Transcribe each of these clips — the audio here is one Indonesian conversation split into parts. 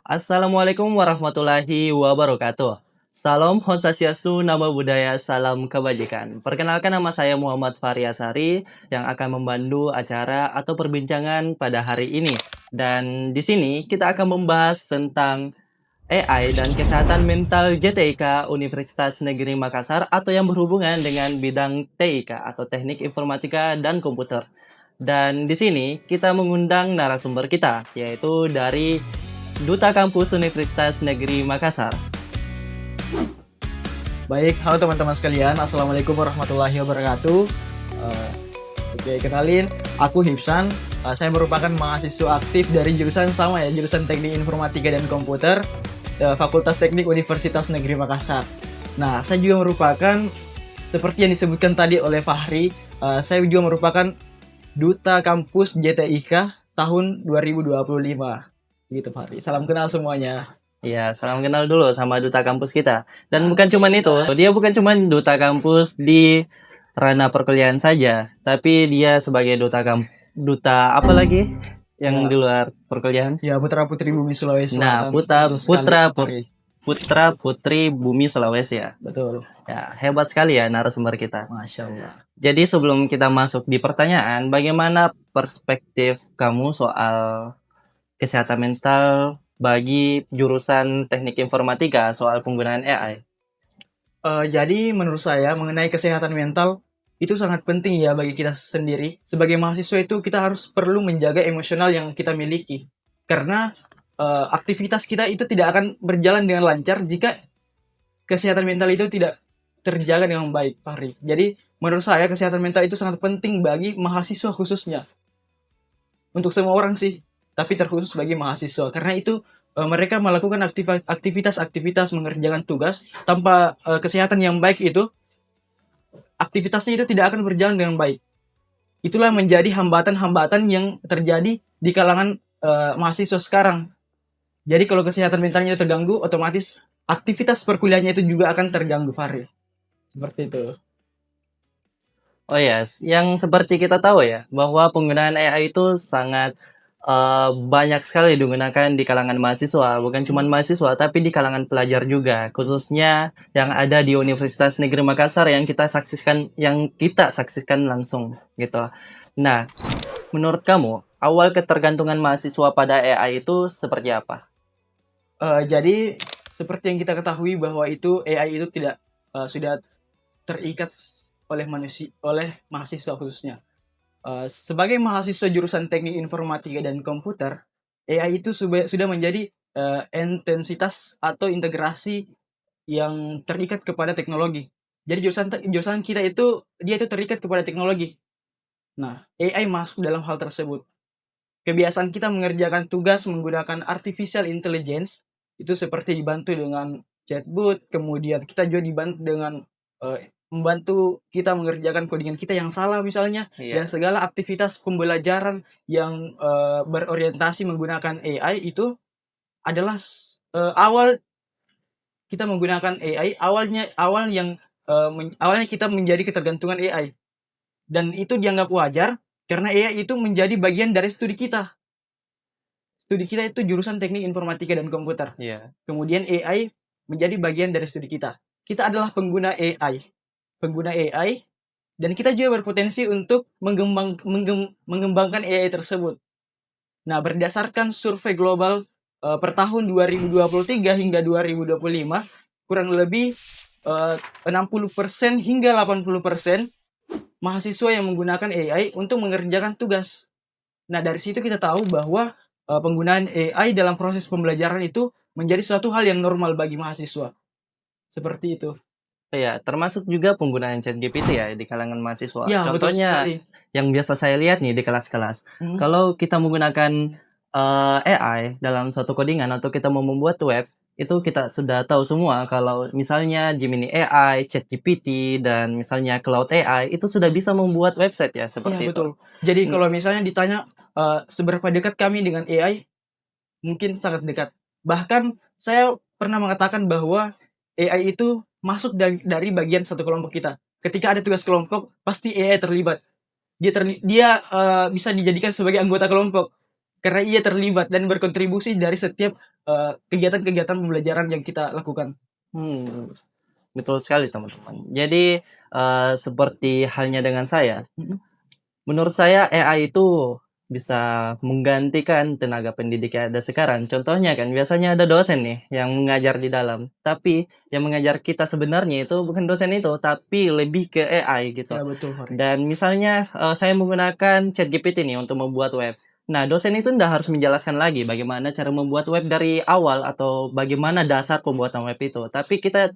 Assalamualaikum warahmatullahi wabarakatuh. Salam Swastiastu, Namo Buddhaya, salam kebajikan. Perkenalkan, nama saya Muhammad Faryasari yang akan membantu acara atau perbincangan pada hari ini. Dan di sini kita akan membahas tentang AI dan kesehatan mental JTIK Universitas Negeri Makassar atau yang berhubungan dengan bidang TIK atau Teknik Informatika dan Komputer. Dan di sini kita mengundang narasumber kita, yaitu dari Duta Kampus Universitas Negeri Makassar. Baik, halo teman-teman sekalian. Assalamualaikum warahmatullahi wabarakatuh. Oke, kenalin, aku Hipsan. Saya merupakan mahasiswa aktif dari jurusan jurusan Teknik Informatika dan Komputer, Fakultas Teknik Universitas Negeri Makassar. Nah, saya juga merupakan, seperti yang disebutkan tadi oleh Fahri, saya juga merupakan Duta Kampus JTIK tahun 2025. Gitu, Fahri. Salam kenal semuanya. Ya, salam kenal dulu sama Duta Kampus kita. Dan bukan cuma itu, dia bukan cuma Duta Kampus di ranah perkuliahan saja, tapi dia sebagai Duta apa lagi yang Ya. di luar perkuliahan? Ya, Putra Putri Bumi Sulawesi Nah, Selatan. Betul sekali, Fahri. Putra Putri Bumi Sulawesi ya. Betul. Ya, hebat sekali ya narasumber kita. Masya Allah. Jadi sebelum kita masuk di pertanyaan, bagaimana perspektif kamu soal kesehatan mental bagi jurusan Teknik Informatika soal penggunaan AI? Jadi menurut saya mengenai kesehatan mental itu sangat penting ya bagi kita sendiri. Sebagai mahasiswa itu kita harus perlu menjaga emosional yang kita miliki. Karena aktivitas kita itu tidak akan berjalan dengan lancar jika kesehatan mental itu tidak terjaga dengan baik, Fahri. Jadi menurut saya kesehatan mental itu sangat penting bagi mahasiswa khususnya. Untuk semua orang sih, tapi terkhusus bagi mahasiswa. Karena itu mereka melakukan aktivitas-aktivitas mengerjakan tugas tanpa kesehatan yang baik itu, aktivitasnya itu tidak akan berjalan dengan baik. Itulah menjadi hambatan-hambatan yang terjadi di kalangan mahasiswa sekarang. Jadi kalau kesehatan mentalnya terganggu, otomatis aktivitas perkuliahannya itu juga akan terganggu, Fahri. Seperti itu. Oh yes, yang seperti kita tahu ya, bahwa penggunaan AI itu sangat banyak sekali digunakan di kalangan mahasiswa, bukan cuma mahasiswa, tapi di kalangan pelajar juga, khususnya yang ada di Universitas Negeri Makassar yang kita saksikan langsung gitu. Nah, menurut kamu, awal ketergantungan mahasiswa pada AI itu seperti apa? Jadi seperti yang kita ketahui bahwa itu AI itu tidak sudah terikat oleh mahasiswa khususnya. Sebagai mahasiswa jurusan Teknik Informatika dan Komputer, AI itu sudah menjadi intensitas atau integrasi yang terikat kepada teknologi. Jadi jurusan kita itu dia itu terikat kepada teknologi. Nah, AI masuk dalam hal tersebut. Kebiasaan kita mengerjakan tugas menggunakan artificial intelligence itu seperti dibantu dengan chatbot, kemudian kita juga dibantu dengan membantu kita mengerjakan codingan kita yang salah misalnya, Iya. dan segala aktivitas pembelajaran yang berorientasi menggunakan AI itu adalah awal kita menggunakan AI, awalnya kita menjadi ketergantungan AI, dan itu dianggap wajar karena AI itu menjadi bagian dari studi kita. Studi kita itu jurusan Teknik Informatika dan Komputer. Iya. Kemudian AI menjadi bagian dari studi kita. Kita adalah pengguna AI, dan kita juga berpotensi untuk mengembangkan AI tersebut. Nah, berdasarkan survei global per tahun 2023 hingga 2025, kurang lebih 60% hingga 80% mahasiswa yang menggunakan AI untuk mengerjakan tugas. Nah, dari situ kita tahu bahwa penggunaan AI dalam proses pembelajaran itu menjadi suatu hal yang normal bagi mahasiswa. Seperti itu. Iya, termasuk juga penggunaan ChatGPT ya di kalangan mahasiswa. Ya, betul Contohnya sekali. yang biasa saya lihat nih di kelas-kelas. Kalau kita menggunakan AI dalam suatu codingan atau kita mau membuat web, itu kita sudah tahu semua kalau misalnya Gemini AI, ChatGPT, dan misalnya Cloud AI itu sudah bisa membuat website ya, Iya, seperti itu. betul. Jadi Mm, kalau misalnya ditanya seberapa dekat kami dengan AI, mungkin sangat dekat. Bahkan saya pernah mengatakan bahwa AI itu masuk dari bagian satu kelompok kita. Ketika ada tugas kelompok, pasti AI terlibat. Dia bisa dijadikan sebagai anggota kelompok. karena ia terlibat dan berkontribusi dari setiap kegiatan-kegiatan pembelajaran yang kita lakukan. Hmm, betul sekali teman-teman. Jadi seperti halnya dengan saya, Mhm. menurut saya AI itu bisa menggantikan tenaga pendidik yang ada sekarang. Contohnya kan biasanya ada dosen nih yang mengajar di dalam, tapi yang mengajar kita sebenarnya itu bukan dosen itu, tapi lebih ke AI Ya gitu. betul, Fari. Dan misalnya saya menggunakan ChatGPT nih untuk membuat web. Nah, dosen itu nggak harus menjelaskan lagi bagaimana cara membuat web dari awal atau bagaimana dasar pembuatan web itu. Tapi kita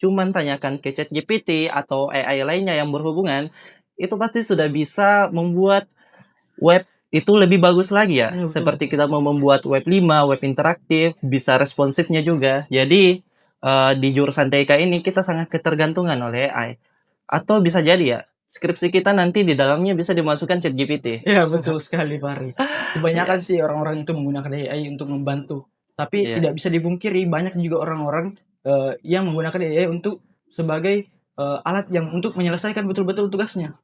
cuman tanyakan ke ChatGPT atau AI lainnya yang berhubungan, itu pasti sudah bisa membuat web itu lebih bagus lagi ya. Ya betul, Seperti betul. kita mau membuat web 5, web interaktif, bisa responsifnya juga. Jadi di jurusan TIK ini kita sangat ketergantungan oleh AI. Atau bisa jadi ya, skripsi kita nanti di dalamnya bisa dimasukkan ChatGPT. Ya betul sekali, Fahri. Kebanyakan Iya, sih orang-orang itu menggunakan AI untuk membantu. Tapi iya. tidak bisa dipungkiri banyak juga orang-orang yang menggunakan AI untuk sebagai alat yang untuk menyelesaikan betul-betul tugasnya.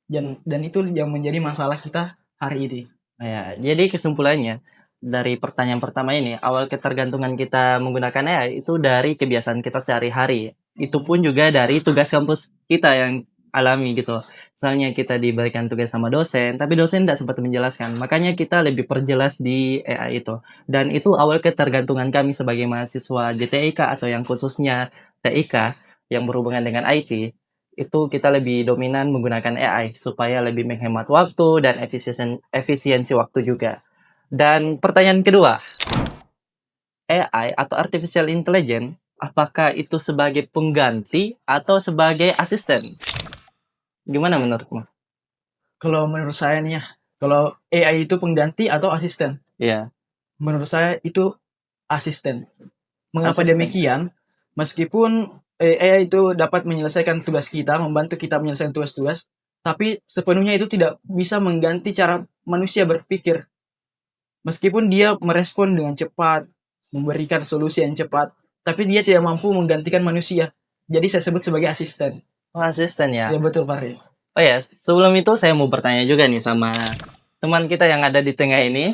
Dan itu yang menjadi masalah kita hari ini. Ya, jadi kesimpulannya dari pertanyaan pertama ini, awal ketergantungan kita menggunakan AI itu dari kebiasaan kita sehari-hari. Itu pun juga dari tugas kampus kita yang alami gitu. Misalnya kita diberikan tugas sama dosen, tapi dosen tidak sempat menjelaskan. Makanya kita lebih perjelas di AI itu. Dan itu awal ketergantungan kami sebagai mahasiswa di TIK atau yang khususnya TIK yang berhubungan dengan IT itu kita lebih dominan menggunakan AI supaya lebih menghemat waktu dan efisiensi waktu juga. Dan pertanyaan kedua, AI atau artificial intelligence, apakah itu sebagai pengganti atau sebagai asisten? Gimana menurutmu? Kalau menurut saya nih ya, kalau AI itu pengganti atau asisten? Iya, Menurut saya itu asisten. Mengapa asisten. demikian? Meskipun AI itu dapat menyelesaikan tugas kita, membantu kita menyelesaikan tugas-tugas, tapi sepenuhnya itu tidak bisa mengganti cara manusia berpikir. Meskipun dia merespon dengan cepat, memberikan solusi yang cepat, tapi dia tidak mampu menggantikan manusia. Jadi saya sebut sebagai asisten. Oh, asisten Ya ya. betul, Fahri. Oh ya, sebelum itu saya mau bertanya juga nih sama teman kita yang ada di tengah ini.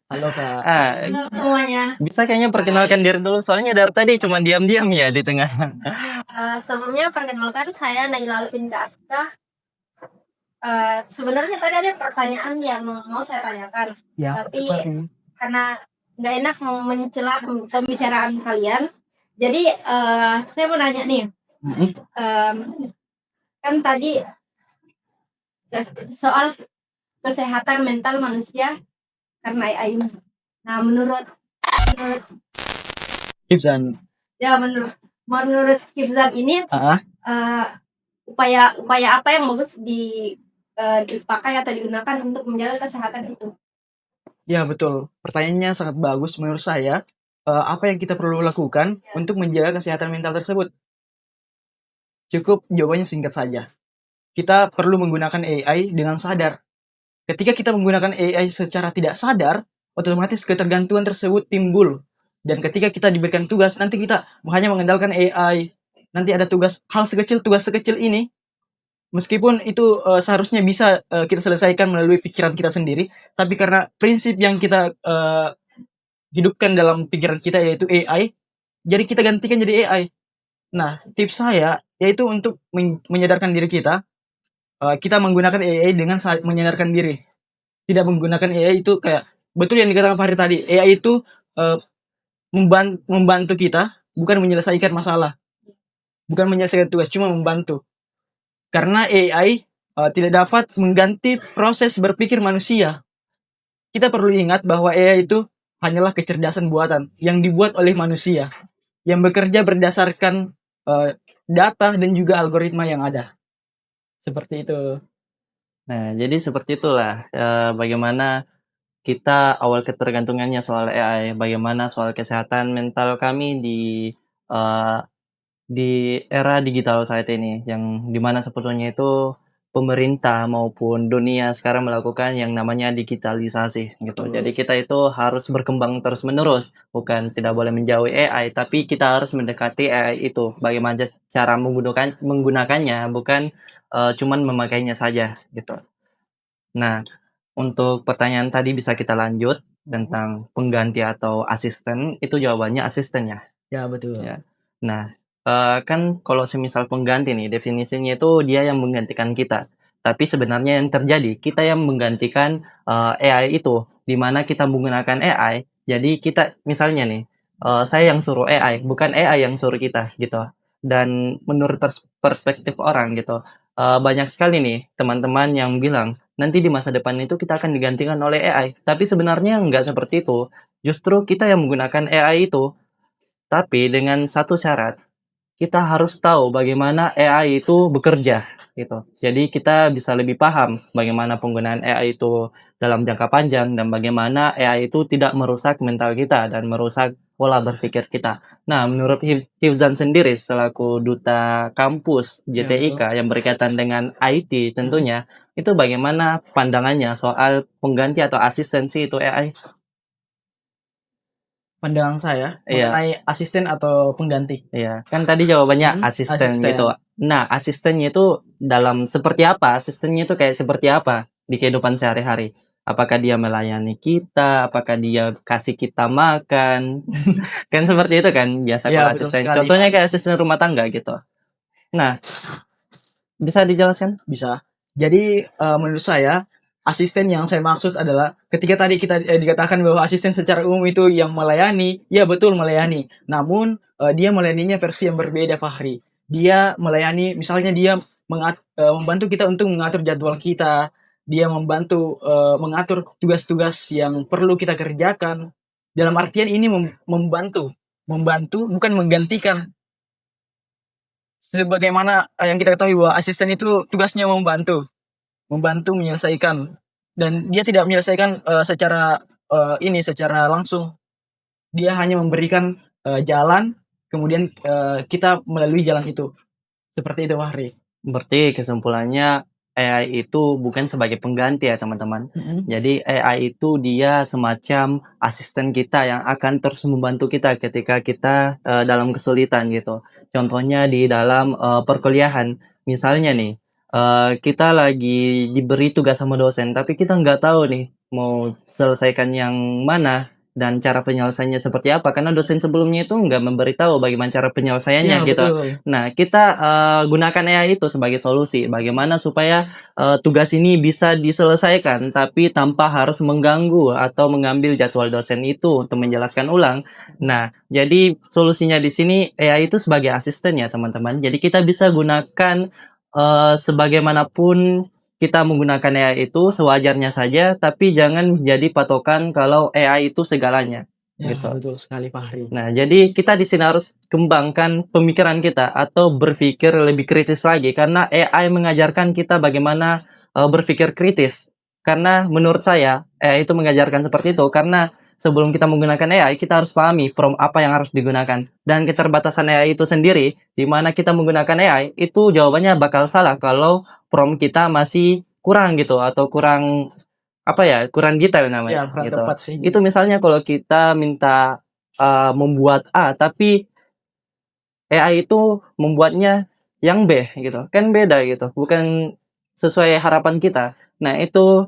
Halo, Kak. Ah, Halo semuanya. bisa kayaknya perkenalkan diri dulu, soalnya dari tadi cuma diam-diam ya di tengah. Sebelumnya perkenalkan saya Naila Alvinda Aska. Sebenarnya tadi ada pertanyaan yang mau saya tanyakan, Ya, tapi Fahri. karena nggak enak mau mencela pembicaraan kalian, jadi saya mau nanya nih, Mhm. em, kan tadi soal kesehatan mental manusia karena AI. Nah, menurut Ibsan. menurut menurut Hifzan ini Ah, eh, upaya apa yang bagus dipakai atau digunakan untuk menjaga kesehatan itu? ya betul. Pertanyaannya sangat bagus menurut saya. Apa yang kita perlu lakukan untuk menjaga kesehatan mental tersebut? Cukup jawabannya singkat saja. Kita perlu menggunakan AI dengan sadar. Ketika kita menggunakan AI secara tidak sadar, otomatis ketergantungan tersebut timbul. Dan ketika kita diberikan tugas, nanti kita hanya mengandalkan AI. Nanti ada tugas sekecil ini, meskipun itu seharusnya bisa kita selesaikan melalui pikiran kita sendiri, tapi karena prinsip yang kita hidupkan dalam pikiran kita yaitu AI, jadi kita gantikan jadi AI. Nah, tips saya yaitu untuk menyadarkan diri kita, kita menggunakan AI dengan menyadarkan diri. Tidak menggunakan AI itu kayak betul yang dikatakan Fahri tadi. AI itu eh, membantu kita, bukan menyelesaikan masalah, bukan menyelesaikan tugas, cuma membantu. Karena AI tidak dapat mengganti proses berpikir manusia. Kita perlu ingat bahwa AI itu hanyalah kecerdasan buatan yang dibuat oleh manusia, yang bekerja berdasarkan data dan juga algoritma yang ada. Seperti itu. Nah, jadi seperti itulah bagaimana kita awal ketergantungannya soal AI, bagaimana soal kesehatan mental kami eee, di era digital saat ini, yang dimana sebetulnya itu pemerintah maupun dunia sekarang melakukan yang namanya digitalisasi gitu. Jadi Betul. kita itu harus berkembang terus-menerus, bukan tidak boleh menjauhi AI, tapi kita harus mendekati AI itu, bagaimana cara menggunakannya, bukan cuman memakainya saja gitu. Nah, Untuk pertanyaan tadi bisa kita lanjut tentang pengganti atau asisten, itu jawabannya asisten ya? Ya, betul. Ya. Nah, kan kalau semisal pengganti nih, definisinya itu dia yang menggantikan kita. Tapi sebenarnya yang terjadi, kita yang menggantikan AI itu. Di mana kita menggunakan AI, jadi kita misalnya nih, saya yang suruh AI, bukan AI yang suruh kita gitu. Dan menurut perspektif orang gitu, banyak sekali nih teman-teman yang bilang, nanti di masa depan itu kita akan digantikan oleh AI. Tapi sebenarnya nggak seperti itu. Justru kita yang menggunakan AI itu, tapi dengan satu syarat, kita harus tahu bagaimana AI itu bekerja gitu. Jadi kita bisa lebih paham bagaimana penggunaan AI itu dalam jangka panjang dan bagaimana AI itu tidak merusak mental kita dan merusak pola berpikir kita. Nah, menurut Hifzan sendiri selaku duta kampus Ya, betul. JTIK yang berkaitan dengan IT tentunya, itu bagaimana pandangannya soal pengganti atau asistensi itu AI? Pandangan saya Iya. mengenai asisten atau pengganti. Iya, kan tadi jawabannya asisten Asisten. gitu. Nah, asistennya itu dalam seperti apa? Asistennya itu kayak seperti apa di kehidupan sehari-hari? Apakah dia melayani kita? Apakah dia kasih kita makan? Kan seperti itu kan biasa Ya, kalau betul asisten. sekali. Contohnya kayak asisten rumah tangga gitu. Nah, bisa dijelaskan? Bisa. Jadi menurut saya asisten yang saya maksud adalah ketika tadi kita dikatakan bahwa asisten secara umum itu yang melayani, ya betul melayani. Namun dia melayaninya versi yang berbeda, Fahri. Dia melayani, misalnya dia membantu kita untuk mengatur jadwal kita. Dia membantu mengatur tugas-tugas yang perlu kita kerjakan. Dalam artian ini membantu bukan menggantikan. Sebagaimana yang kita ketahui bahwa asisten itu tugasnya membantu menyelesaikan, dan dia tidak menyelesaikan secara langsung. Dia hanya memberikan jalan, kemudian kita melalui jalan itu. Seperti itu, Wahri. Berarti kesimpulannya AI itu bukan sebagai pengganti ya teman-teman. Jadi AI itu dia semacam asisten kita yang akan terus membantu kita ketika kita dalam kesulitan gitu. Contohnya di dalam perkuliahan. Misalnya nih, kita lagi diberi tugas sama dosen, tapi kita nggak tahu nih mau selesaikan yang mana dan cara penyelesaiannya seperti apa. Karena dosen sebelumnya itu nggak memberitahu bagaimana cara penyelesaiannya Ya, gitu. betul. Nah, kita gunakan AI itu sebagai solusi. Bagaimana supaya tugas ini bisa diselesaikan, tapi tanpa harus mengganggu atau mengambil jadwal dosen itu untuk menjelaskan ulang. Nah, jadi solusinya di sini AI itu sebagai asisten ya teman-teman. Jadi kita bisa gunakan sebagaimanapun kita menggunakan AI itu sewajarnya saja, tapi jangan jadi patokan kalau AI itu segalanya. Ya, Gitu. betul sekali, Fahri. Nah, jadi kita di sini harus kembangkan pemikiran kita atau berpikir lebih kritis lagi karena AI mengajarkan kita bagaimana berpikir kritis. Karena menurut saya AI itu mengajarkan seperti itu karena sebelum kita menggunakan AI kita harus pahami prompt apa yang harus digunakan dan keterbatasan AI itu sendiri di mana kita menggunakan AI itu jawabannya bakal salah kalau prompt kita masih kurang gitu atau kurang apa ya, kurang detail Ya, namanya kurang gitu. tepat sih. Itu misalnya kalau kita minta membuat A, tapi AI itu membuatnya yang B gitu. Kan beda gitu, bukan sesuai harapan kita. Nah, itu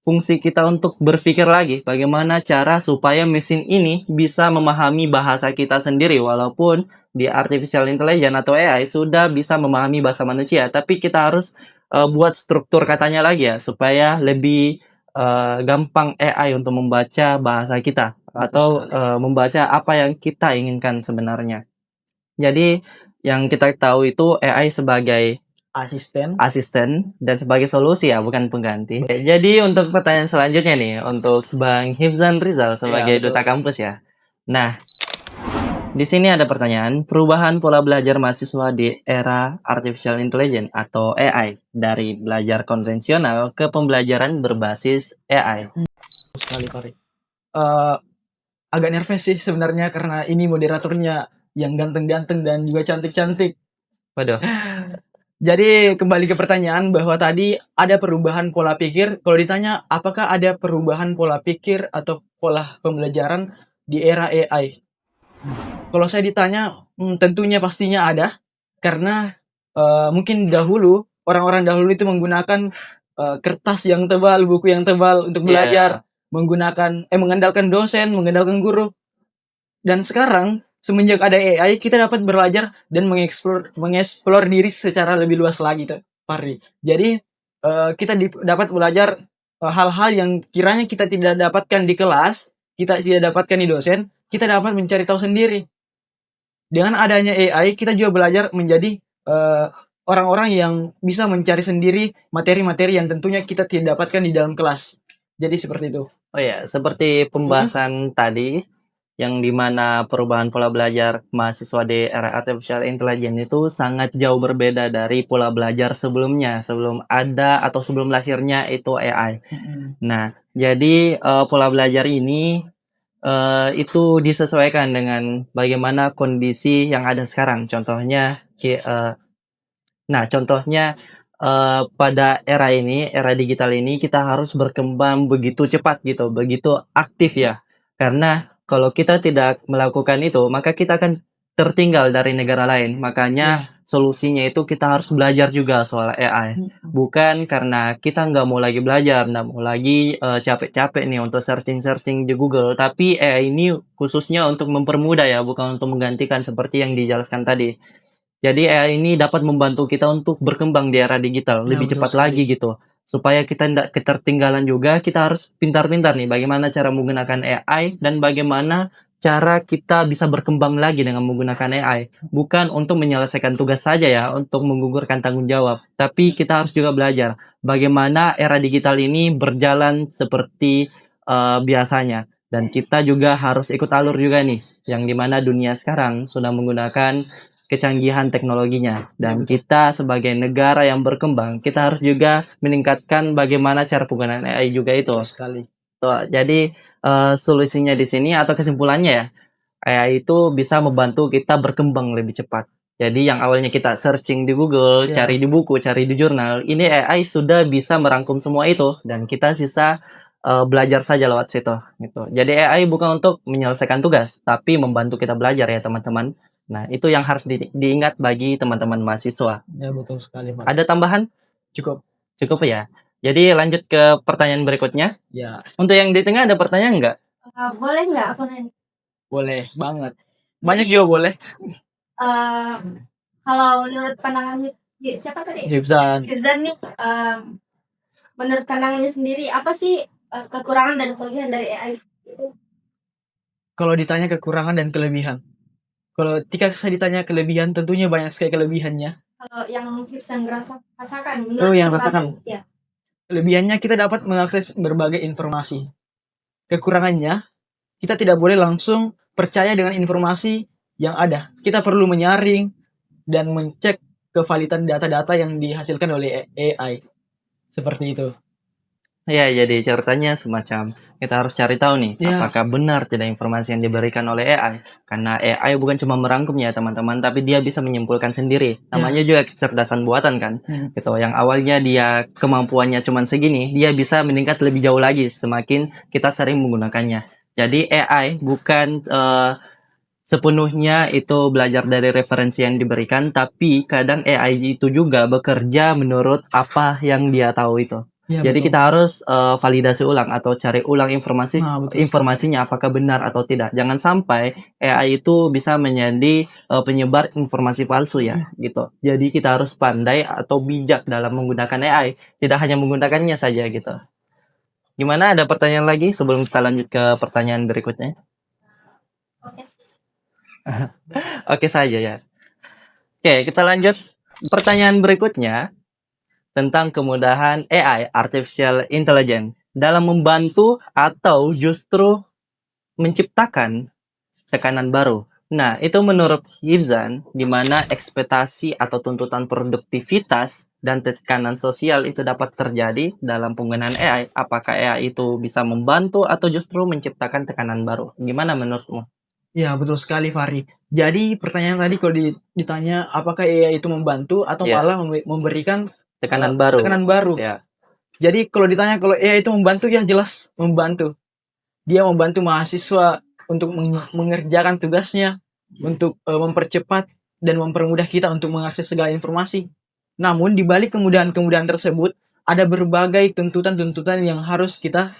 fungsi kita untuk berpikir lagi bagaimana cara supaya mesin ini bisa memahami bahasa kita sendiri walaupun di artificial intelligence atau AI sudah bisa memahami bahasa manusia, tapi kita harus buat struktur katanya lagi ya supaya lebih gampang AI untuk membaca bahasa kita atau membaca apa yang kita inginkan sebenarnya. Jadi yang kita tahu itu AI sebagai Asisten. dan sebagai solusi ya, bukan pengganti. Oke, jadi untuk pertanyaan selanjutnya nih, untuk Bang Hifzan Rizal sebagai betul. duta kampus ya. Nah, di sini ada pertanyaan, perubahan pola belajar mahasiswa di era artificial intelligence atau AI dari belajar konvensional ke pembelajaran berbasis AI. Sekali, Fahri. Agak nervous sih sebenarnya karena ini moderatornya yang ganteng-ganteng dan juga cantik-cantik. Waduh, Jadi kembali ke pertanyaan bahwa tadi ada perubahan pola pikir. Kalau ditanya apakah ada perubahan pola pikir atau pola pembelajaran di era AI? Kalau saya ditanya, tentunya pastinya ada. Karena mungkin dahulu, orang-orang dahulu itu menggunakan kertas yang tebal, buku yang tebal untuk Iya. belajar, mengandalkan dosen, mengandalkan guru. Dan sekarang semenjak ada AI, kita dapat belajar dan mengeksplor diri secara lebih luas lagi, tuh, Fahri. Jadi kita dapat belajar hal-hal yang kiranya kita tidak dapatkan di kelas, kita tidak dapatkan di dosen, kita dapat mencari tahu sendiri. Dengan adanya AI, kita juga belajar menjadi orang-orang yang bisa mencari sendiri materi-materi yang tentunya kita tidak dapatkan di dalam kelas. Jadi seperti itu. Oh ya, seperti pembahasan tadi, yang dimana perubahan pola belajar mahasiswa di era artificial intelligence itu sangat jauh berbeda dari pola belajar sebelumnya, sebelum ada atau sebelum lahirnya itu AI. Nah, jadi pola belajar ini itu disesuaikan dengan bagaimana kondisi yang ada sekarang. Contohnya, contohnya pada era ini, era digital ini kita harus berkembang begitu cepat gitu, begitu aktif ya. Karena kalau kita tidak melakukan itu, maka kita akan tertinggal dari negara lain. Makanya solusinya itu kita harus belajar juga soal AI. Bukan karena kita nggak mau lagi belajar, nggak mau lagi capek-capek nih untuk searching-searching di Google. Tapi AI ini khususnya untuk mempermudah ya, bukan untuk menggantikan seperti yang dijelaskan tadi. Jadi AI ini dapat membantu kita untuk berkembang di era digital Ya, lebih betul cepat sekali. lagi gitu. Supaya kita tidak ketertinggalan juga, kita harus pintar-pintar nih bagaimana cara menggunakan AI dan bagaimana cara kita bisa berkembang lagi dengan menggunakan AI. Bukan untuk menyelesaikan tugas saja ya, untuk menggugurkan tanggung jawab. Tapi kita harus juga belajar bagaimana era digital ini berjalan seperti biasanya. Dan kita juga harus ikut alur juga nih, yang dimana dunia sekarang sudah menggunakan kecanggihan teknologinya, dan kita sebagai negara yang berkembang kita harus juga meningkatkan bagaimana cara penggunaan AI juga itu. Sekali. Tuh, jadi solusinya di sini atau kesimpulannya ya, AI itu bisa membantu kita berkembang lebih cepat. Jadi yang awalnya kita searching di Google, Ya. cari di buku, cari di jurnal, ini AI sudah bisa merangkum semua itu dan kita sisa belajar saja lewat situ gitu. Jadi AI bukan untuk menyelesaikan tugas, tapi membantu kita belajar ya teman-teman. Nah, itu yang harus diingat bagi teman-teman mahasiswa. Ya, betul sekali, Pak. Ada tambahan? Cukup. Cukup ya. Jadi lanjut ke pertanyaan berikutnya. Ya, Untuk yang di tengah ada pertanyaan nggak? Boleh nggak aku nanya? boleh banget. Banyak juga boleh. Kalau menurut pandangan siapa tadi? Hifzan. Hifzan nih, menurut pandangannya sendiri apa sih kekurangan dan kelebihan dari AI? Kalau ditanya kekurangan dan kelebihan. Kalau ketika saya ditanya kelebihan, tentunya banyak sekali kelebihannya. Kalau yang Hifzan rasakan, Oh, yang menurut rasakan. Bapak, ya. Kelebihannya kita dapat mengakses berbagai informasi. Kekurangannya, kita tidak boleh langsung percaya dengan informasi yang ada. Kita perlu menyaring dan mencek kevalidan data-data yang dihasilkan oleh AI. Seperti itu. Ya, jadi ceritanya semacam kita harus cari tahu nih, Ya. apakah benar tidak informasi yang diberikan oleh AI. Karena AI bukan cuma merangkum ya teman-teman, tapi dia bisa menyimpulkan sendiri. Namanya juga kecerdasan buatan kan. Gitu. Yang awalnya dia kemampuannya cuma segini, dia bisa meningkat lebih jauh lagi semakin kita sering menggunakannya. Jadi AI bukan sepenuhnya itu belajar dari referensi yang diberikan, tapi kadang AI itu juga bekerja menurut apa yang dia tahu itu. Ya, Jadi betul. kita harus validasi ulang atau cari ulang Betul informasinya apakah benar atau tidak. Jangan sampai AI itu bisa menjadi penyebar informasi palsu ya, gitu. Jadi kita harus pandai atau bijak dalam menggunakan AI, tidak hanya menggunakannya saja gitu. Gimana, ada pertanyaan lagi sebelum kita lanjut ke pertanyaan berikutnya? Oke. Oke saja ya. Oke, kita lanjut pertanyaan berikutnya tentang kemudahan AI, Artificial Intelligence, dalam membantu atau justru menciptakan tekanan baru. Nah, itu menurut Hifzan, di mana ekspektasi atau tuntutan produktivitas dan tekanan sosial itu dapat terjadi dalam penggunaan AI. Apakah AI itu bisa membantu atau justru menciptakan tekanan baru? Gimana menurutmu? Ya, betul sekali, Fahri. Jadi pertanyaan tadi kalau ditanya apakah AI itu membantu atau Ya. malah memberikan Tekanan baru. tekanan baru. Ya. Jadi kalau ditanya kalau AI itu membantu, ya jelas membantu. Dia membantu mahasiswa untuk mengerjakan tugasnya, untuk mempercepat dan mempermudah kita untuk mengakses segala informasi. Namun di balik kemudahan-kemudahan tersebut, ada berbagai tuntutan-tuntutan yang harus kita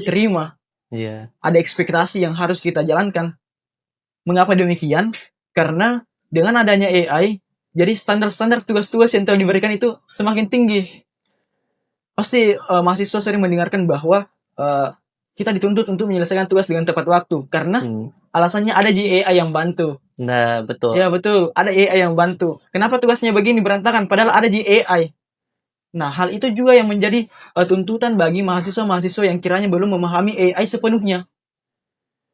terima. Iya. Ada ekspektasi yang harus kita jalankan. Mengapa demikian? Karena dengan adanya AI, jadi standar-standar tugas-tugas yang telah diberikan itu semakin tinggi. Pasti mahasiswa sering mendengarkan bahwa kita dituntut untuk menyelesaikan tugas dengan tepat waktu karena alasannya ada AI yang bantu. Nah, betul. Ya betul, ada AI yang bantu. Kenapa tugasnya begini berantakan padahal ada AI? Nah, hal itu juga yang menjadi tuntutan bagi mahasiswa-mahasiswa yang kiranya belum memahami AI sepenuhnya.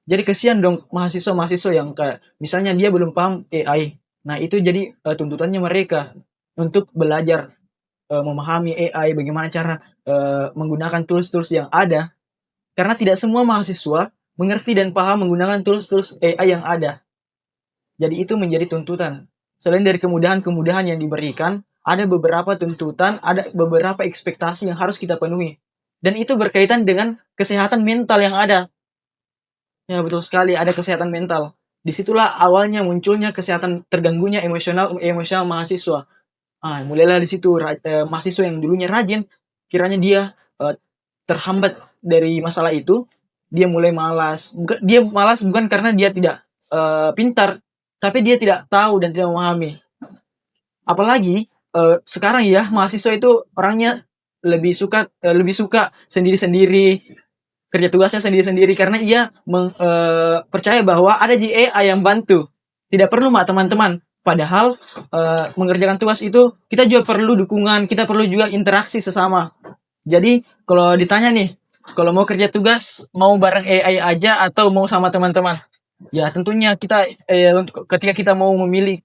Jadi kesian dong mahasiswa-mahasiswa yang kayak misalnya dia belum paham AI. Nah, itu jadi tuntutannya mereka untuk belajar memahami AI, bagaimana cara menggunakan tools-tools yang ada. Karena tidak semua mahasiswa mengerti dan paham menggunakan tools-tools AI yang ada. Jadi itu menjadi tuntutan. Selain dari kemudahan-kemudahan yang diberikan, ada beberapa tuntutan, ada beberapa ekspektasi yang harus kita penuhi. Dan itu berkaitan dengan kesehatan mental yang ada. Ya betul sekali, ada kesehatan mental. Disitulah awalnya munculnya kesehatan terganggunya emosional mahasiswa. Mulailah di situ mahasiswa yang dulunya rajin, kiranya dia terhambat dari masalah itu, dia mulai malas. Dia malas bukan karena dia tidak pintar, tapi dia tidak tahu dan tidak memahami. Apalagi sekarang ya mahasiswa itu orangnya lebih suka sendiri-sendiri, kerja tugasnya sendiri-sendiri karena ia percaya bahwa ada AI yang bantu. Tidak perlu teman-teman. Padahal mengerjakan tugas itu kita juga perlu dukungan, kita perlu juga interaksi sesama. Jadi kalau ditanya nih, kalau mau kerja tugas mau bareng AI aja atau mau sama teman-teman? Ya tentunya kita ketika kita mau memilih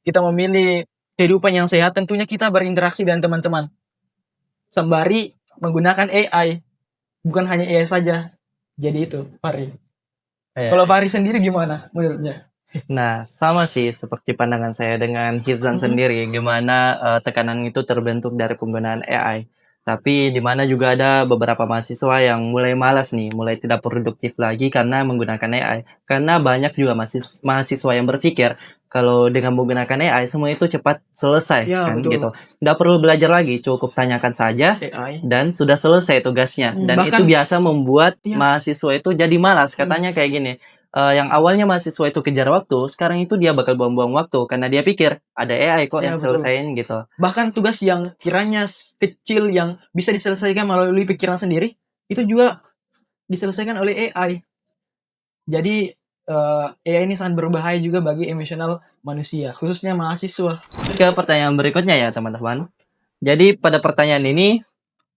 kita memilih kehidupan yang sehat, tentunya kita berinteraksi dengan teman-teman. Sembari menggunakan AI, bukan hanya AI saja. Jadi itu, Fahri. Kalau Fahri sendiri gimana menurutnya? Nah, sama sih seperti pandangan saya dengan Hifzan sendiri, gimana tekanan itu terbentuk dari penggunaan AI. Tapi di mana juga ada beberapa mahasiswa yang mulai malas nih, mulai tidak produktif lagi karena menggunakan AI. Karena banyak juga mahasiswa yang berpikir kalau dengan menggunakan AI semua itu cepat selesai, Ya, kan betul. gitu. Nggak perlu belajar lagi, cukup tanyakan saja AI. dan sudah selesai tugasnya. Dan Bahkan- itu biasa membuat Iya. mahasiswa itu jadi malas. Katanya kayak gini, yang awalnya mahasiswa itu kejar waktu, sekarang itu dia bakal buang-buang waktu karena dia pikir ada AI kok Ya, yang betul. selesaiin gitu. Bahkan tugas yang kiranya kecil yang bisa diselesaikan melalui pikiran sendiri, itu juga diselesaikan oleh AI. Jadi AI ini sangat berbahaya juga bagi emosional manusia, khususnya mahasiswa. Ke pertanyaan berikutnya ya teman-teman. Jadi pada pertanyaan ini,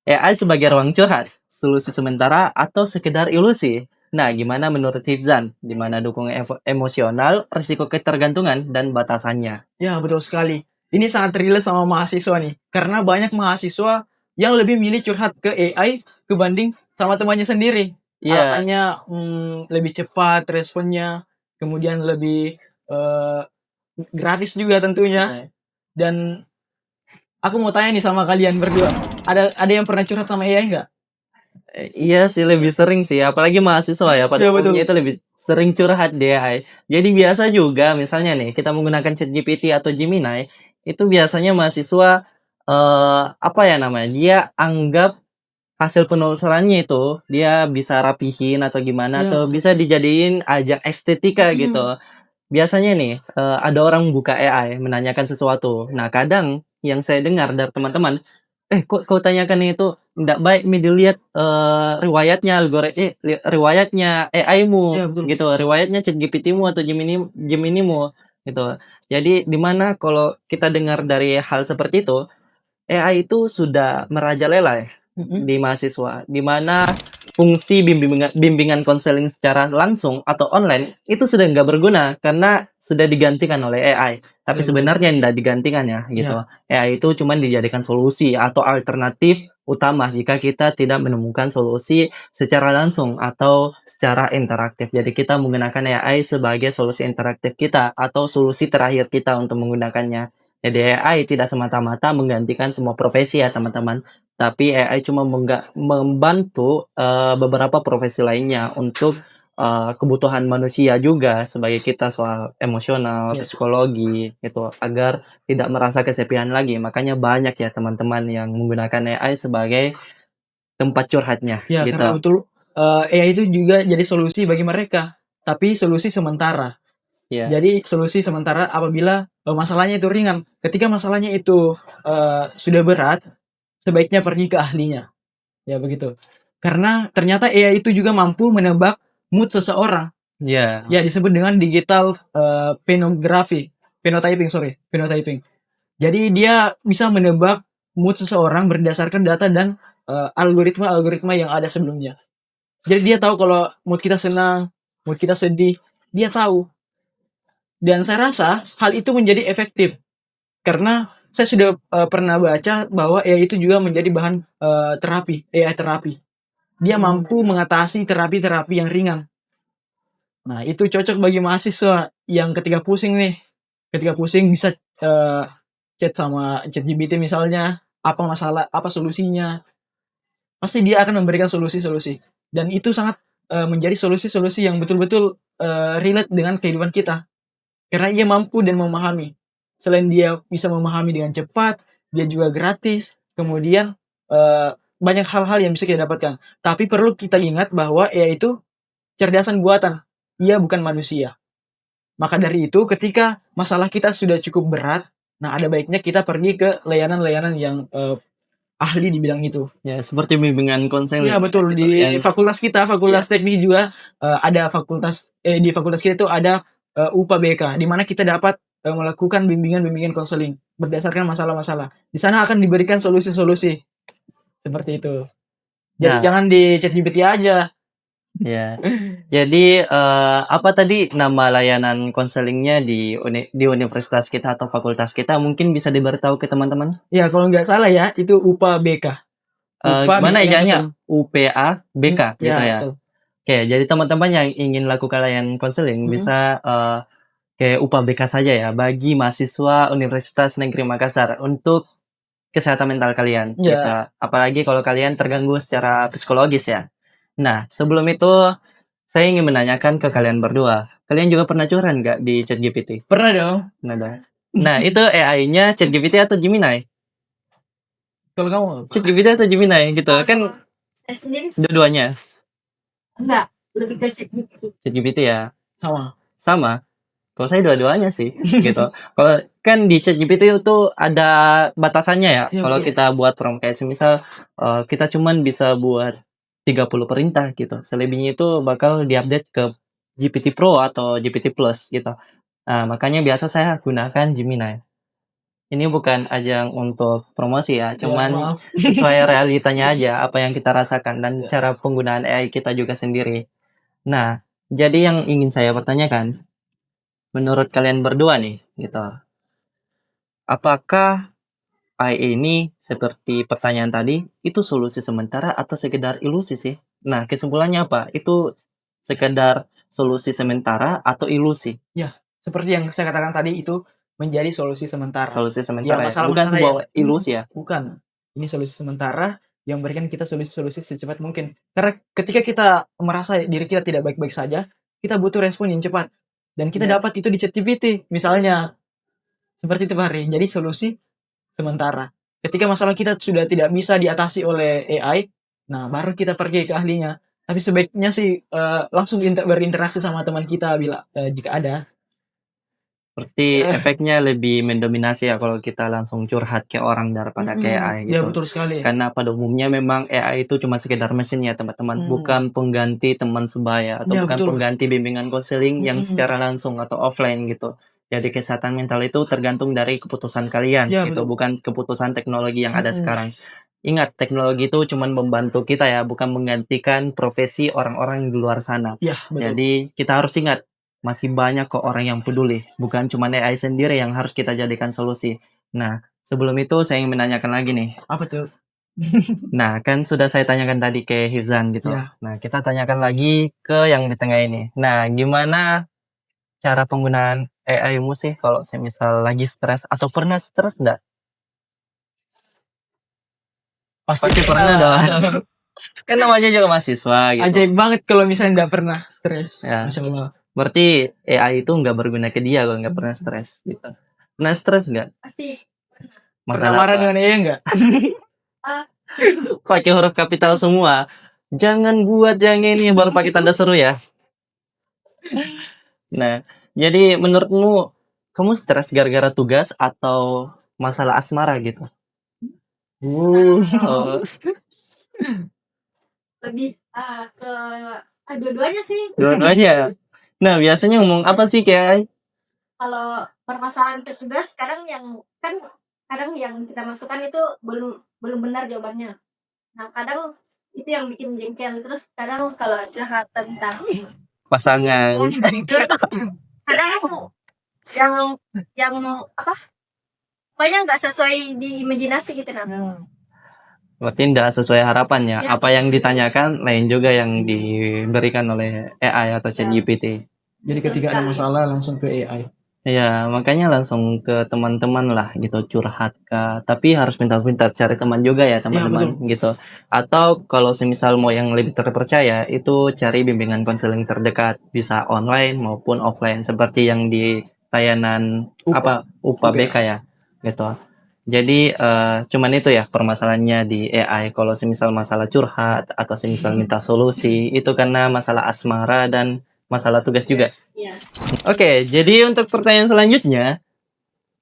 AI sebagai ruang curhat, solusi sementara atau sekedar ilusi? Nah, gimana menurut Hifzan? Di mana dukungan emosional, risiko ketergantungan, dan batasannya? Ya, betul sekali. Ini sangat relate sama mahasiswa nih. Karena banyak mahasiswa yang lebih milih curhat ke AI kebanding sama temannya sendiri. Iya. Alasannya lebih cepat responnya, kemudian lebih gratis juga tentunya. Dan aku mau tanya nih sama kalian berdua. Ada yang pernah curhat sama AI nggak? Iya sih, lebih sering sih, apalagi mahasiswa ya, pada Iya, betul. umumnya itu lebih sering curhat di AI. Jadi biasa juga, misalnya nih, kita menggunakan ChatGPT atau Gemini, itu biasanya mahasiswa, apa ya namanya, dia anggap hasil penelusurannya itu, dia bisa rapihin atau gimana, Iya. atau bisa dijadiin ajang estetika gitu. Biasanya nih, ada orang buka AI, menanyakan sesuatu. Nah, kadang yang saya dengar dari teman-teman, kok kau tanyakan itu? Nggak baik nih dilihat riwayatnya riwayatnya AI-mu Iya, betul. gitu, riwayatnya ChatGPT-mu atau Gemini-mu gitu. Jadi di mana kalau kita dengar dari hal seperti itu, AI itu sudah merajalela ya di mahasiswa, di mana fungsi bimbingan konseling secara langsung atau online itu sudah nggak berguna karena sudah digantikan oleh AI. Tapi Iya, sebenarnya tidak digantikan ya gitu. AI itu cuma dijadikan solusi atau alternatif utama jika kita tidak menemukan solusi secara langsung atau secara interaktif. Jadi kita menggunakan AI sebagai solusi interaktif kita atau solusi terakhir kita untuk menggunakannya. Jadi AI tidak semata-mata menggantikan semua profesi ya teman-teman, tapi AI cuma membantu beberapa profesi lainnya untuk kebutuhan manusia juga sebagai kita soal emosional, Iya. psikologi gitu agar tidak merasa kesepian lagi. Makanya banyak ya teman-teman yang menggunakan AI sebagai tempat curhatnya Ya, gitu. karena betul AI itu juga jadi solusi bagi mereka, tapi solusi sementara. Ya. Jadi solusi sementara apabila masalahnya itu ringan. Ketika masalahnya itu sudah berat, sebaiknya pergi ke ahlinya. Ya begitu. Karena ternyata AI itu juga mampu menebak mood seseorang. Ya. Ya disebut dengan digital phenotyping. Jadi dia bisa menebak mood seseorang berdasarkan data dan algoritma-algoritma yang ada sebelumnya. Jadi dia tahu kalau mood kita senang, mood kita sedih, dia tahu. Dan saya rasa hal itu menjadi efektif karena saya sudah pernah baca bahwa AI itu juga menjadi bahan terapi, AI terapi. Dia mampu mengatasi terapi-terapi yang ringan. Nah, itu cocok bagi mahasiswa yang ketika pusing nih. Ketika pusing bisa chat sama ChatGPT misalnya, apa masalah, apa solusinya. Pasti dia akan memberikan solusi-solusi. Dan itu sangat menjadi solusi-solusi yang betul-betul relate dengan kehidupan kita. Karena ia mampu dan memahami. Selain dia bisa memahami dengan cepat, dia juga gratis. Kemudian banyak hal-hal yang bisa kita dapatkan. Tapi perlu kita ingat bahwa AI itu cerdasan buatan. Ia bukan manusia. Maka dari itu, ketika masalah kita sudah cukup berat, nah ada baiknya kita pergi ke layanan-layanan yang ahli di bidang itu. Ya, seperti bimbingan konseling. Iya betul, di Yang- fakultas kita, fakultas teknik juga ada di fakultas kita itu ada UPBK, di mana kita dapat melakukan bimbingan-bimbingan konseling berdasarkan masalah-masalah. Di sana akan diberikan solusi-solusi seperti itu. Jadi Nah. jangan di ChatGPT aja. Ya. Jadi apa tadi nama layanan konselingnya di universitas kita atau fakultas kita mungkin bisa diberitahu ke teman-teman? Ya kalau nggak salah ya itu UPBK. Gimana Bimbingan ejanya? konseling. UPABK gitu ya. Betul. Oke, jadi teman-teman yang ingin lakukan layanan konseling Mm-mm. bisa ke UPABK saja ya bagi mahasiswa Universitas Negeri Makassar untuk kesehatan mental kalian Ya. gitu. Apalagi kalau kalian terganggu secara psikologis ya. Nah, sebelum itu saya ingin menanyakan ke kalian berdua. Kalian juga pernah curhat nggak di ChatGPT? Pernah dong. Pernah dong. Nah, itu AI-nya ChatGPT atau Gemini? Kalau kamu ChatGPT atau Gemini gitu. Kalau Kan saya sendiri dua-duanya enggak, lebih ke ChatGPT. ChatGPT ya. sama. Sama. Kalau saya dua-duanya sih gitu. Kalau kan di ChatGPT itu ada batasannya ya. Iya, Kalau betul. kita buat prompt kayak semisal kita cuman bisa buat 30 perintah gitu. Selebihnya itu bakal diupdate ke GPT Pro atau GPT Plus gitu. Nah, makanya biasa saya gunakan Gemini. Ini bukan ajang untuk promosi ya, Ya, cuman maaf. sesuai realitanya aja apa yang kita rasakan dan Ya. cara penggunaan AI kita juga sendiri. Nah, jadi yang ingin saya pertanyakan, menurut kalian berdua nih, gitu. Apakah AI ini seperti pertanyaan tadi, itu solusi sementara atau sekedar ilusi sih? Nah, kesimpulannya apa? Itu sekedar solusi sementara atau ilusi? Seperti yang saya katakan tadi itu menjadi solusi sementara. Solusi Ya, sementara ya, masalah-masalah bukan sebuah yang ilusi ya. bukan. Ini solusi sementara yang memberikan kita solusi-solusi secepat mungkin. Karena ketika kita merasa diri kita tidak baik-baik saja, kita butuh respon yang cepat. Dan kita Ya. dapat itu di ChatGPT misalnya. Seperti itu Fahri. Jadi solusi sementara. Ketika masalah kita sudah tidak bisa diatasi oleh AI, nah baru kita pergi ke ahlinya. Tapi sebaiknya sih langsung berinteraksi sama teman kita bila jika ada. Seperti efeknya lebih mendominasi ya kalau kita langsung curhat ke orang daripada ke AI Ya gitu. betul sekali. Karena pada umumnya memang AI itu cuma sekedar mesin ya teman-teman, bukan pengganti teman sebaya atau Ya, bukan betul. pengganti bimbingan konseling yang Mm-mm. secara langsung atau offline gitu. Jadi kesehatan mental itu tergantung dari keputusan kalian Ya, gitu, betul. bukan keputusan teknologi yang ada Mm-mm. sekarang. Ingat, teknologi itu cuma membantu kita ya, bukan menggantikan profesi orang-orang di luar sana. Ya betul. Jadi kita harus ingat, masih banyak kok orang yang peduli, bukan cuma AI sendiri yang harus kita jadikan solusi. Nah, sebelum itu saya ingin menanyakan lagi nih. Apa tuh? Nah, kan sudah saya tanyakan tadi ke Hifzan gitu. Ya. Nah, kita tanyakan lagi ke yang di tengah ini. Nah, gimana cara penggunaan AI-mu sih kalau misal lagi stres atau pernah stres enggak? Pasti pernah dong. Kan namanya juga mahasiswa gitu. Ajaib banget kalau misalnya nggak pernah stres. Ya. Masya Allah. Berarti AI itu nggak berguna ke dia kalau nggak pernah stres gitu. Pernah stres nggak? Pasti. Pernah Masalah marah apa? dengan AI nggak? Ah, Pakai huruf kapital semua. Jangan buat yang ini baru pakai tanda seru ya. Nah, jadi menurutmu kamu stres gara-gara tugas atau masalah asmara gitu? Oh, lebih ke dua-duanya sih. dua-duanya. Nah, biasanya ngomong apa sih kayak Kalau permasalahan tugas kadang yang kita masukkan itu belum belum benar jawabannya. Nah, kadang itu yang bikin jengkel. Terus kadang kalau curhat tentang pasangan? kadang yang apa? Pokoknya nggak sesuai di imajinasi gitu nah. Berarti tidak sesuai harapannya. Ya. Apa yang ditanyakan lain juga yang diberikan oleh AI atau ChatGPT. Jadi ketika ada masalah langsung ke AI. Ya, makanya langsung ke teman-teman lah gitu curhat ke. Tapi harus pintar-pintar cari teman juga ya teman-teman gitu. Atau kalau semisal mau yang lebih terpercaya itu cari bimbingan konseling terdekat bisa online maupun offline seperti yang di layanan UPA BK ya gitu. Jadi cuman itu ya permasalahannya di AI. Kalau semisal masalah curhat atau semisal minta solusi itu karena masalah asmara dan masalah tugas juga. Iya. Oke, jadi untuk pertanyaan selanjutnya,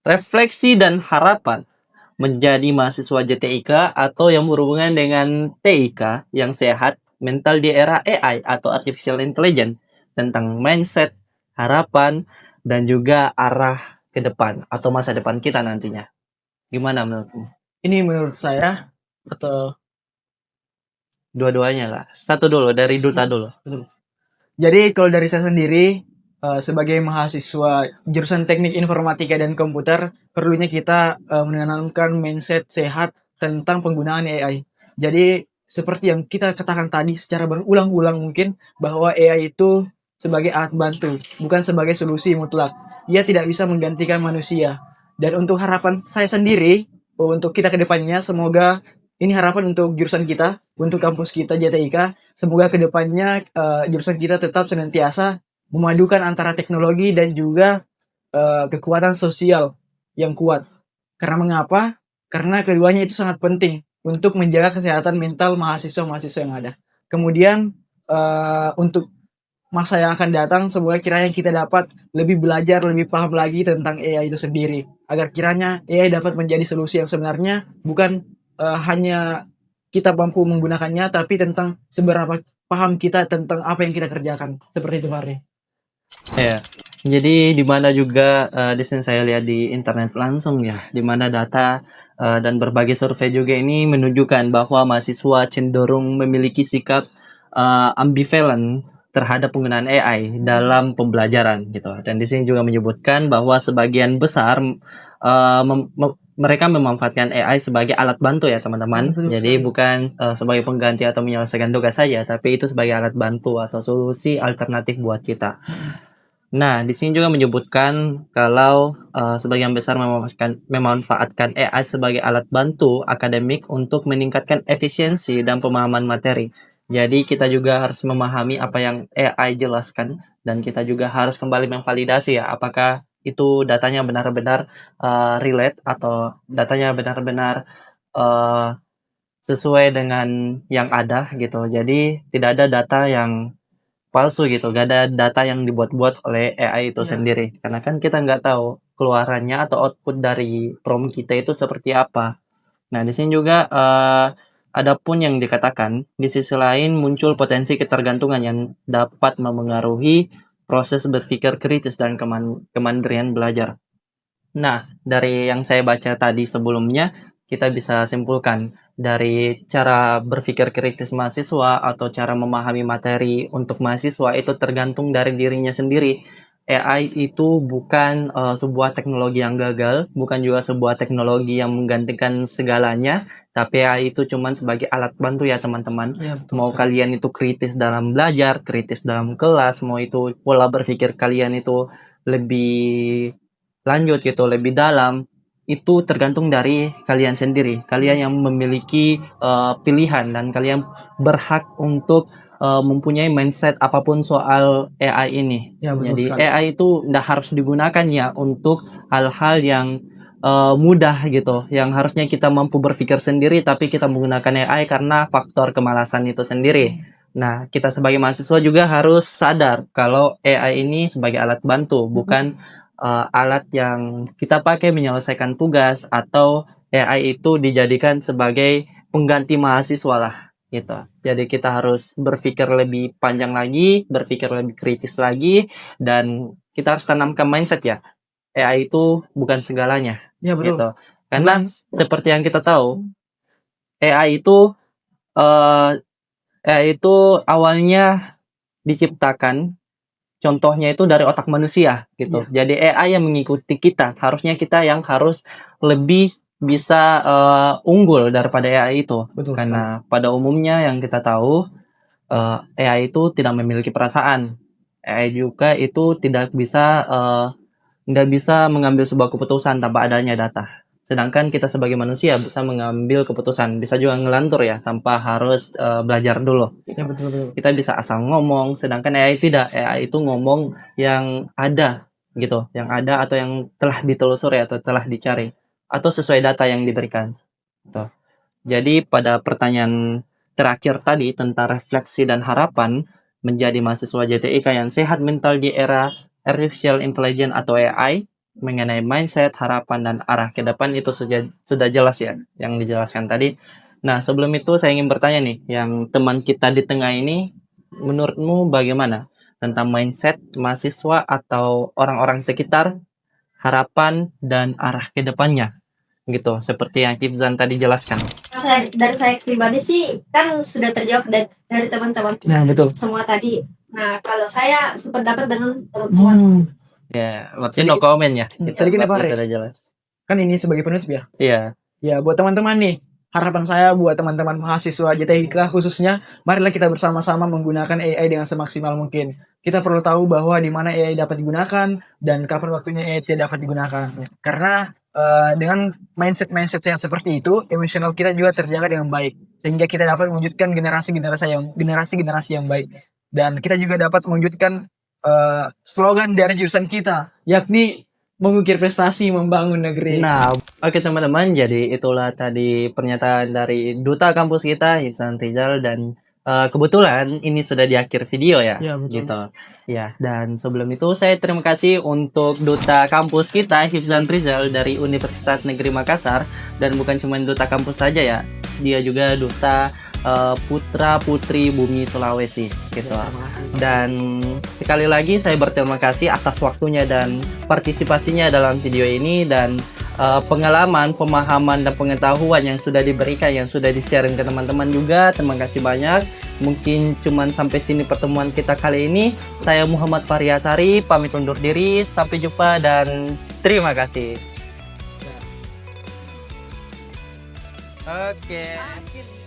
refleksi dan harapan menjadi mahasiswa JTIK atau yang berhubungan dengan TIK yang sehat, mental di era AI atau Artificial Intelligence, tentang mindset, harapan, dan juga arah ke depan atau masa depan kita nantinya. Gimana menurutmu? Ini menurut saya atau Dua-duanya lah. Satu dulu, dari Duta dulu. jadi kalau dari saya sendiri sebagai mahasiswa jurusan Teknik Informatika dan Komputer perlunya kita menanamkan mindset sehat tentang penggunaan AI. Jadi seperti yang kita katakan tadi secara berulang-ulang mungkin bahwa AI itu sebagai alat bantu, bukan sebagai solusi mutlak. Ia tidak bisa menggantikan manusia. Dan untuk harapan saya sendiri untuk kita ke depannya semoga ini harapan untuk jurusan kita, untuk kampus kita JTIK. Semoga kedepannya jurusan kita tetap senantiasa memadukan antara teknologi dan juga kekuatan sosial yang kuat. Karena mengapa? Karena keduanya itu sangat penting untuk menjaga kesehatan mental mahasiswa-mahasiswa yang ada. Kemudian untuk masa yang akan datang, semoga kiranya kita dapat lebih belajar, lebih paham lagi tentang AI itu sendiri. Agar kiranya AI dapat menjadi solusi yang sebenarnya bukan hanya kita mampu menggunakannya, tapi tentang seberapa paham kita tentang apa yang kita kerjakan. Seperti itu, Fahri. Ya, jadi di mana juga di sini saya lihat di internet langsung ya, di mana data dan berbagai survei juga ini menunjukkan bahwa mahasiswa cenderung memiliki sikap ambivalent terhadap penggunaan AI dalam pembelajaran gitu. Dan di sini juga menyebutkan bahwa sebagian besar mereka memanfaatkan AI sebagai alat bantu ya teman-teman. Jadi bukan sebagai pengganti atau menyelesaikan tugas saja, tapi itu sebagai alat bantu atau solusi alternatif buat kita. Nah, di sini juga menyebutkan kalau sebagian besar memanfaatkan AI sebagai alat bantu akademik untuk meningkatkan efisiensi dan pemahaman materi. Jadi kita juga harus memahami apa yang AI jelaskan dan kita juga harus kembali memvalidasi ya apakah itu datanya benar-benar relate atau datanya benar-benar uh, sesuai dengan yang ada gitu. Jadi tidak ada data yang palsu gitu, gak ada data yang dibuat-buat oleh AI itu sendiri. Karena kan kita nggak tahu keluarannya atau output dari prompt kita itu seperti apa. Nah, di sini juga ada pun yang dikatakan, di sisi lain muncul potensi ketergantungan yang dapat memengaruhi proses berpikir kritis dan kemandirian belajar. Nah, dari yang saya baca tadi sebelumnya, kita bisa simpulkan dari cara berpikir kritis mahasiswa atau cara memahami materi untuk mahasiswa itu tergantung dari dirinya sendiri. AI itu bukan sebuah teknologi yang gagal, bukan juga sebuah teknologi yang menggantikan segalanya, tapi AI itu cuma sebagai alat bantu ya teman-teman. Ya, Mau kalian itu kritis dalam belajar, kritis dalam kelas, mau itu pola berpikir kalian itu lebih lanjut gitu, lebih dalam, itu tergantung dari kalian sendiri. Kalian yang memiliki pilihan dan kalian berhak untuk mempunyai mindset apapun soal AI ini. Ya, betul Jadi sekali. AI itu nggak harus digunakan ya untuk hal-hal yang mudah gitu, yang harusnya kita mampu berpikir sendiri, tapi kita menggunakan AI karena faktor kemalasan itu sendiri. Nah, kita sebagai mahasiswa juga harus sadar kalau AI ini sebagai alat bantu, bukan alat yang kita pakai menyelesaikan tugas, atau AI itu dijadikan sebagai pengganti mahasiswa lah gitu. Jadi kita harus berpikir lebih panjang lagi, berpikir lebih kritis lagi, dan kita harus tanamkan mindset ya. AI itu bukan segalanya Ya, betul. gitu. Karena seperti yang kita tahu, AI itu eh, AI itu awalnya diciptakan, contohnya itu dari otak manusia gitu. Jadi AI yang mengikuti kita, harusnya kita yang harus lebih bisa unggul daripada AI itu. Betul Karena pada umumnya yang kita tahu, AI itu tidak memiliki perasaan. AI juga itu tidak bisa mengambil sebuah keputusan tanpa adanya data. Sedangkan kita sebagai manusia bisa mengambil keputusan, bisa juga ngelantur ya tanpa harus belajar dulu. Ya, betul. Kita bisa asal ngomong, sedangkan AI tidak. AI itu ngomong yang ada gitu, yang ada atau yang telah ditelusuri atau telah dicari, atau sesuai data yang diberikan gitu. Jadi pada pertanyaan terakhir tadi tentang refleksi dan harapan menjadi mahasiswa JTIK yang sehat mental di era artificial intelligence atau AI, mengenai mindset, harapan, dan arah ke depan itu sudah jelas ya yang dijelaskan tadi. Nah, sebelum itu saya ingin bertanya nih, yang teman kita di tengah ini, menurutmu bagaimana tentang mindset mahasiswa atau orang-orang sekitar, harapan, dan arah ke depannya? Gitu, seperti yang Kifzan tadi jelaskan. Dari saya pribadi sih kan sudah terjawab dari teman-teman Nah, betul. semua tadi. Nah, kalau saya sependapat dengan teman-teman. Ya, berarti no comment ya. Sedikit apa, Re? Sudah jelas. Kan ini sebagai penutup ya. Iya. Ya, buat teman-teman nih, harapan saya buat teman-teman mahasiswa JTIK khususnya, marilah kita bersama-sama menggunakan AI dengan semaksimal mungkin. Kita perlu tahu bahwa di mana AI dapat digunakan dan kapan waktunya AI tidak dapat digunakan. Karena dengan mindset yang seperti itu, emosional kita juga terjaga dengan baik, sehingga kita dapat mewujudkan generasi yang baik. Dan kita juga dapat mewujudkan slogan dari jurusan kita, yakni mengukir prestasi, membangun negeri. Nah, oke teman-teman, jadi itulah tadi pernyataan dari Duta Kampus kita, Hifzan Rizal, dan kebetulan ini sudah di akhir video ya, Ya, betul. gitu. Ya, dan sebelum itu saya terima kasih untuk Duta Kampus kita, Hifzan Rizal dari Universitas Negeri Makassar, dan bukan cuma Duta Kampus saja ya, dia juga Duta Putra Putri Bumi Sulawesi, gitu. Dan sekali lagi saya berterima kasih atas waktunya dan partisipasinya dalam video ini, dan pengalaman, pemahaman, dan pengetahuan yang sudah diberikan, yang sudah di-sharing ke teman-teman juga. Terima kasih banyak. Mungkin cuman sampai sini pertemuan kita kali ini. Saya Muhammad Faryasari, pamit undur diri. Sampai jumpa dan terima kasih. Oke.